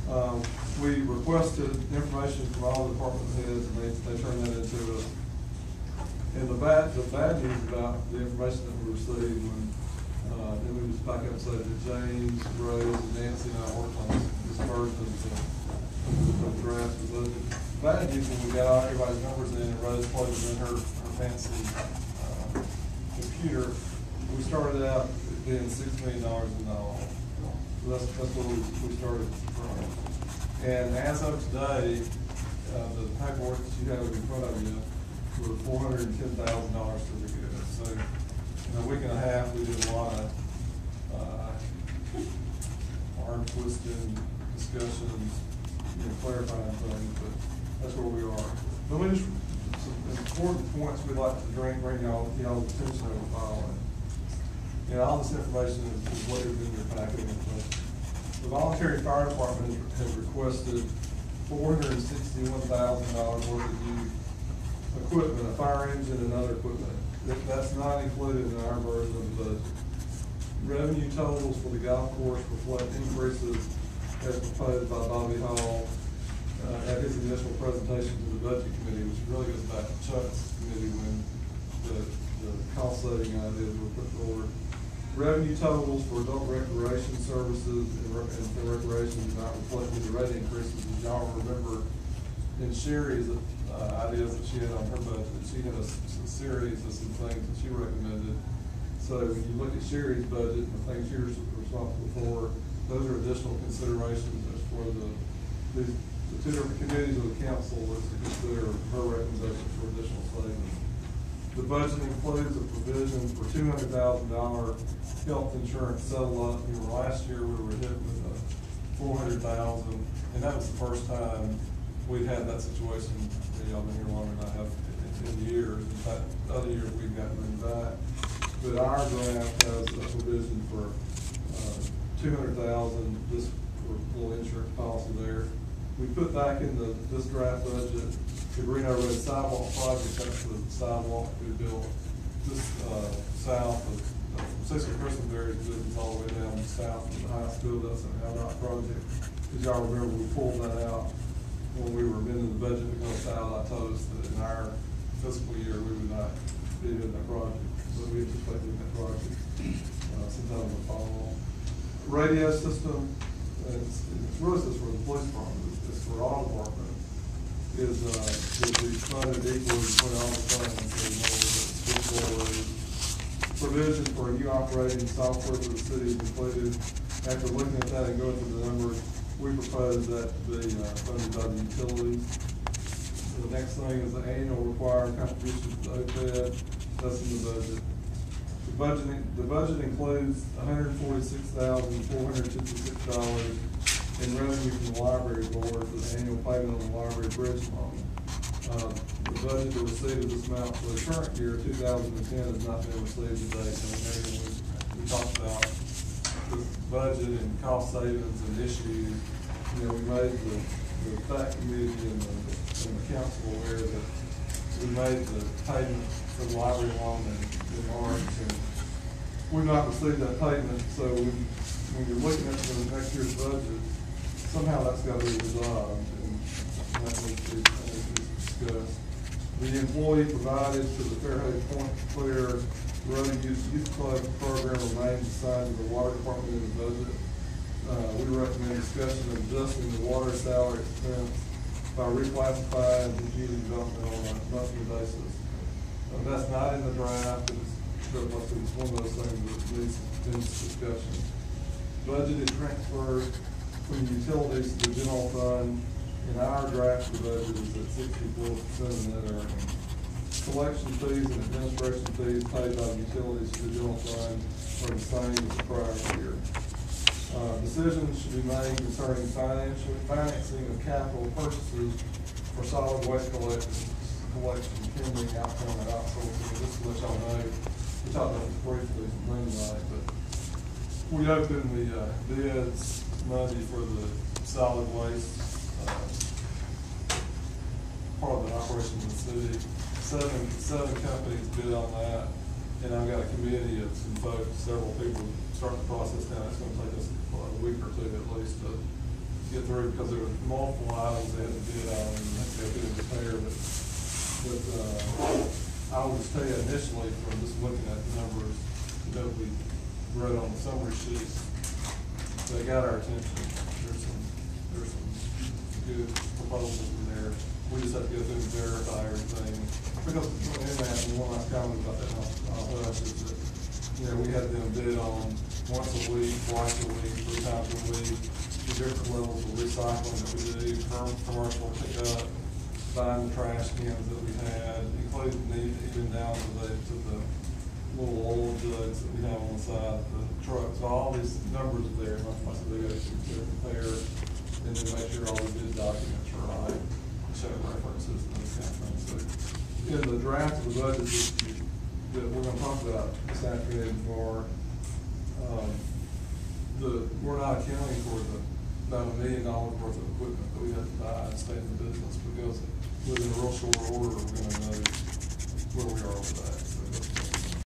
We requested information from all the department heads, and they turned that into us. And the bad news about the information that we received when, then we just back up and say that James, Rose, and Nancy and I worked on this version of the draft of the budget. Bad news when we got all everybody's numbers in and Rose plugged them in her fancy computer. We started out being $6 million in the hole. So that's where we started from. And as of today, the paperwork that you have in front of you, we're $410,000 to the good. So in a week and a half, we did a lot of arm twisting discussions, clarifying things, but that's where we are. But we just some important points we'd like to bring y'all's attention to the following. All this information is laid in your packet. The voluntary fire department has requested $461,000 worth of new equipment, a fire engine and other equipment. That's not included in our version of the budget. Revenue totals for the golf course reflect increases as proposed by Bobby Hall at his initial presentation to the budget committee, which really goes back to Chuck's committee when the cost saving ideas were put forward. Revenue totals for adult recreation services and for recreation do not reflect the rate increases. As y'all remember, in Sherry's ideas that she had on her budget, she had a series of some things that she recommended. So when you look at Sherry's budget and the things she was responsible for, those are additional considerations as for the two different committees of the council was to consider her recommendations for additional savings. The budget includes a provision for $200,000 health insurance settlement. Last year we were hit with $400,000, and that was the first time we've had that situation. Y'all been here longer than I have in years. In fact, other years we've gotten money back. But our draft has a provision for $200,000 just for a little insurance policy there. We put back in this draft budget the Reno Road sidewalk project. That's the sidewalk we built just south of Cecil Christenberry's business all the way down south of the high school. That's an outright project. As y'all remember, we pulled that out when we were amending the budget because Sal, I told us that in our fiscal year we would not be in that project. So we anticipate doing that project sometime in the fall. Radio system, it's really just for the police department, it's for all departments. Will be funded equally between all the funds. Provision for a new operating software for the city is included. After looking at that and going through the numbers, we propose that to be funded by the utilities. The next thing is the annual required contributions to OPEB. That's in the budget. The budget includes $146,456 in revenue from the library board for the annual payment on the library bridge loan. The budget to receive this amount for the current year, 2010, has not been received to date. So we talked about the budget and cost savings and issues. We made the fact committee and the council aware that we made the payment for the library loan in March, and we've not received that payment. So when you're looking at the next year's budget, somehow that's got to be resolved, and that needs to be discussed. The employee provided to the Fairhope Point Clear Road Youth Club program remains assigned to the water department in the budget. We recommend discussion of adjusting the water salary expense by reclassifying the community development on a monthly basis. That's not in the draft. It's one of those things that needs discussion. Budgeted transfers from utilities to the general fund. In our draft, the budget is at 64% of net earnings. Collection fees and administration fees paid by the utilities to the general fund are the same as the prior year. Decisions should be made concerning financing of capital purchases for solid waste collection pending outcome and outsourcing. Just to let y'all know, we talked about this briefly from Monday, but we opened the bids Monday for the solid waste part of the operation of the city. Seven companies bid on that, and I've got a committee of some folks, several people starting the process now. It's going to take us a week or two at least to get through, because there were multiple items they had to bid on, and they had to go through the repair, I will just tell you initially, from just looking at the numbers that we wrote on the summary sheets, they got our attention. There's some good proposals in there. We just have to go through and verify everything. Because, and one last comment about that, I'll hush, is that, you know, we had them bid on once a week, twice a week, 3 times a week, the different levels of recycling that we do, commercial pickup, buying the trash cans that we had, including even down to the little oil jugs that we have on the side of the truck. So all these numbers are there, like they go to compare, and then make sure all the bid documents are right, show references and those kind of things. So in the draft of the budget that we're gonna talk about this afternoon for, we're not accounting for about $1 million worth of equipment that we have to buy and stay in the business, because within a real short order, we're gonna know where we are with that.